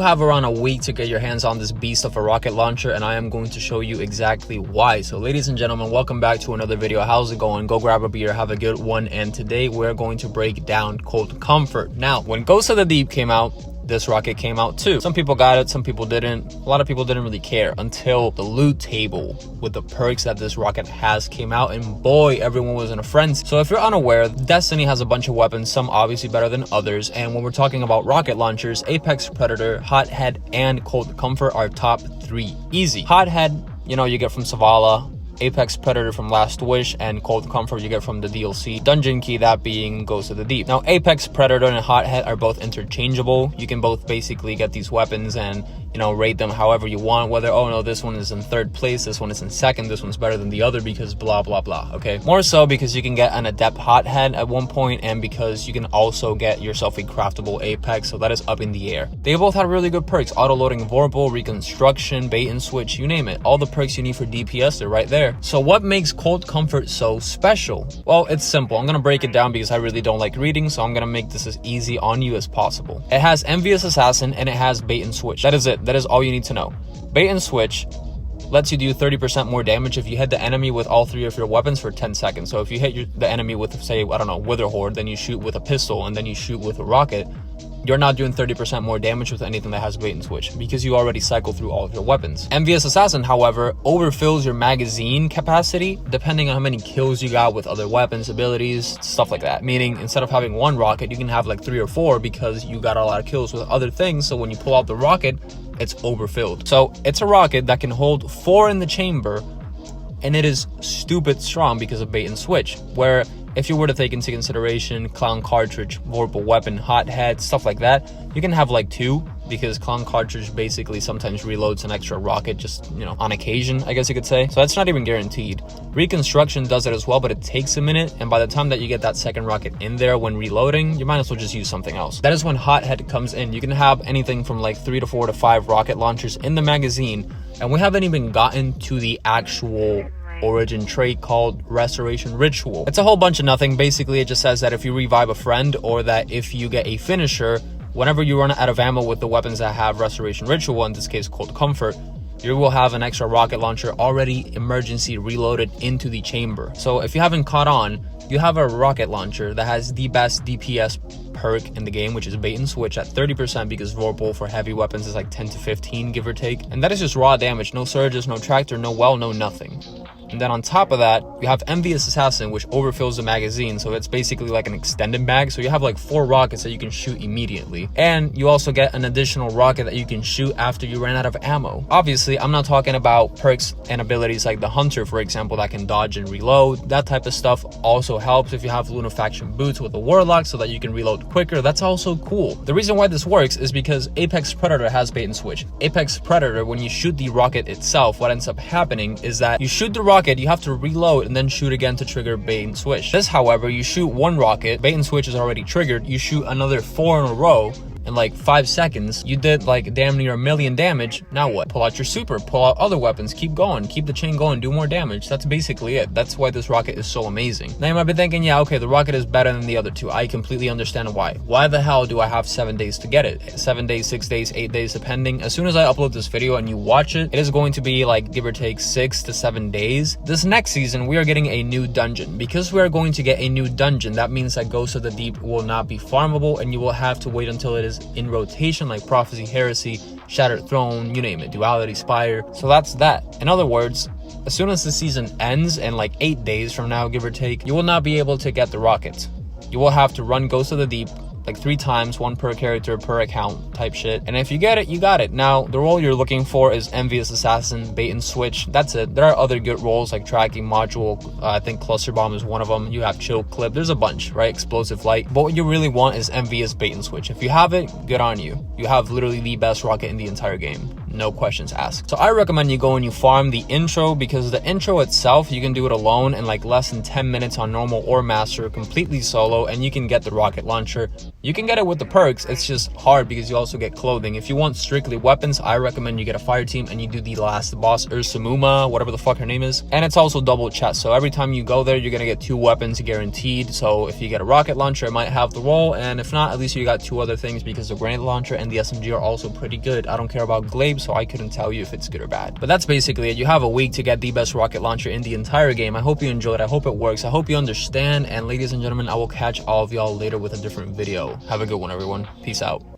You have around a week to get your hands on this beast of a rocket launcher, and I am going to show you exactly why. So ladies and gentlemen, welcome back to another video. How's it going? Go grab a beer, have a good one, and today we're going to break down Cold Comfort. Now, when Ghost of the Deep came out, this rocket came out too. Some people got it, some people didn't. A lot of people didn't really care until the loot table with the perks that this rocket has came out, and boy, everyone was in a frenzy. So if you're unaware, Destiny has a bunch of weapons, some obviously better than others, and when we're talking about rocket launchers, Apex Predator, Hothead, and Cold Comfort are top 3. Easy. Hothead, you know, you get from Zavala. Apex Predator from Last Wish, and Cold Comfort you get from the DLC Dungeon Key, that being Ghost of the Deep. Now, Apex Predator and Hothead are both interchangeable. You can both basically get these weapons and, you know, rate them however you want, whether, oh no, this one is in 3rd place, this one is in 2nd, this one's better than the other because blah blah blah. Okay, more so because you can get an Adept Hothead at one point, and because you can also get yourself a craftable Apex, so that is up in the air. They both had really good perks: auto-loading Vorpal, reconstruction, bait and switch, you name it. All the perks you need for DPS, they're right there. So what makes Cold Comfort so special? Well, it's simple. I'm gonna break it down because I really don't like reading, so I'm gonna make this as easy on you as possible. It has Envious Assassin and it has bait and switch. That is it. That is all you need to know. Bait and switch lets you do 30% more damage if you hit the enemy with all 3 of your weapons for 10 seconds. So if you hit the enemy with, say, I don't know, Wither Horde, then you shoot with a pistol, and then you shoot with a rocket, you're not doing 30% more damage with anything that has bait and switch because you already cycle through all of your weapons. Envious Assassin, however, overfills your magazine capacity depending on how many kills you got with other weapons, abilities, stuff like that. Meaning, instead of having 1 rocket, you can have like 3 or 4 because you got a lot of kills with other things. So when you pull out the rocket, it's overfilled. So it's a rocket that can hold 4 in the chamber, and it is stupid strong because of bait and switch, where if you were to take into consideration Clown Cartridge, Vorpal Weapon, Hothead, stuff like that, you can have like 2 because Clown Cartridge basically sometimes reloads an extra rocket just, you know, on occasion, I guess you could say. So that's not even guaranteed. Reconstruction does it as well, but it takes a minute, and by the time that you get that 2nd rocket in there when reloading, you might as well just use something else. That is when Hothead comes in. You can have anything from like 3 to 4 to 5 rocket launchers in the magazine, and we haven't even gotten to the actual origin trait called Restoration Ritual. It's a whole bunch of nothing. Basically, it just says that if you revive a friend, or that if you get a finisher, whenever you run out of ammo with the weapons that have Restoration Ritual, in this case Cold Comfort, you will have an extra rocket launcher already emergency reloaded into the chamber. So if you haven't caught on, you have a rocket launcher that has the best DPS perk in the game, which is bait and switch at 30%, because Vorpal for heavy weapons is like 10 to 15, give or take. And that is just raw damage, no surges, no tractor, no well, no nothing. And then on top of that, you have Envious Assassin, which overfills the magazine, so it's basically like an extended mag. So you have like 4 rockets that you can shoot immediately. And you also get an additional rocket that you can shoot after you ran out of ammo. Obviously, I'm not talking about perks and abilities like the Hunter, for example, that can dodge and reload. That type of stuff also helps if you have Lunafaction boots with the Warlock so that you can reload quicker. That's also cool. The reason why this works is because Apex Predator has bait and switch. Apex Predator, when you shoot the rocket itself, what ends up happening is that you shoot the rocket, you have to reload and then shoot again to trigger bait and switch. This, however, you shoot 1 rocket, bait and switch is already triggered, you shoot another 4 in a row in like 5 seconds, you did like damn near 1 million damage. Now what? Pull out your super, pull out other weapons, keep going, keep the chain going, do more damage. That's basically it. That's why this rocket is so amazing. Now you might be thinking, yeah, okay, the rocket is better than the other 2. I completely understand why. Why the hell do I have 7 days to get it? 7 days, 6 days, 8 days, depending. As soon as I upload this video and you watch it, it is going to be like give or take 6 to 7 days. This next season, we are getting a new dungeon. Because we are going to get a new dungeon, that means that Ghost of the Deep will not be farmable, and you will have to wait until it is in rotation, like Prophecy, Heresy, Shattered Throne, you name it, Duality, Spire. So that's that. In other words, as soon as the season ends, in like 8 days from now, give or take, you will not be able to get the rockets. You will have to run Ghost of the Deep like 3 times, 1 per character per account type shit, and if you get it, you got it. Now the role you're looking for is Envious Assassin, bait and switch. That's it. There are other good roles like tracking module, I think Cluster Bomb is one of them. You have Chill Clip, there's a bunch, right? Explosive Light. But what you really want is Envious bait and switch. If you have it, good on you. You have literally the best rocket in the entire game, no questions asked. So I recommend you go and you farm the intro, because the intro itself, you can do it alone in like less than 10 minutes on normal or master, completely solo, and you can get the rocket launcher You can get it with the perks, it's just hard because you also get clothing. If you want strictly weapons, I recommend you get a fire team and you do the last boss, Ursamuma, whatever the fuck her name is. And it's also double chest, so every time you go there, you're gonna get 2 weapons guaranteed. So if you get a rocket launcher, it might have the roll, and if not, at least you got 2 other things because the grenade launcher and the SMG are also pretty good. I don't care about Glaive, so I couldn't tell you if it's good or bad. But that's basically it. You have a week to get the best rocket launcher in the entire game. I hope you enjoyed, I hope it works, I hope you understand, and ladies and gentlemen, I will catch all of y'all later with a different video. Have a good one, everyone. Peace out.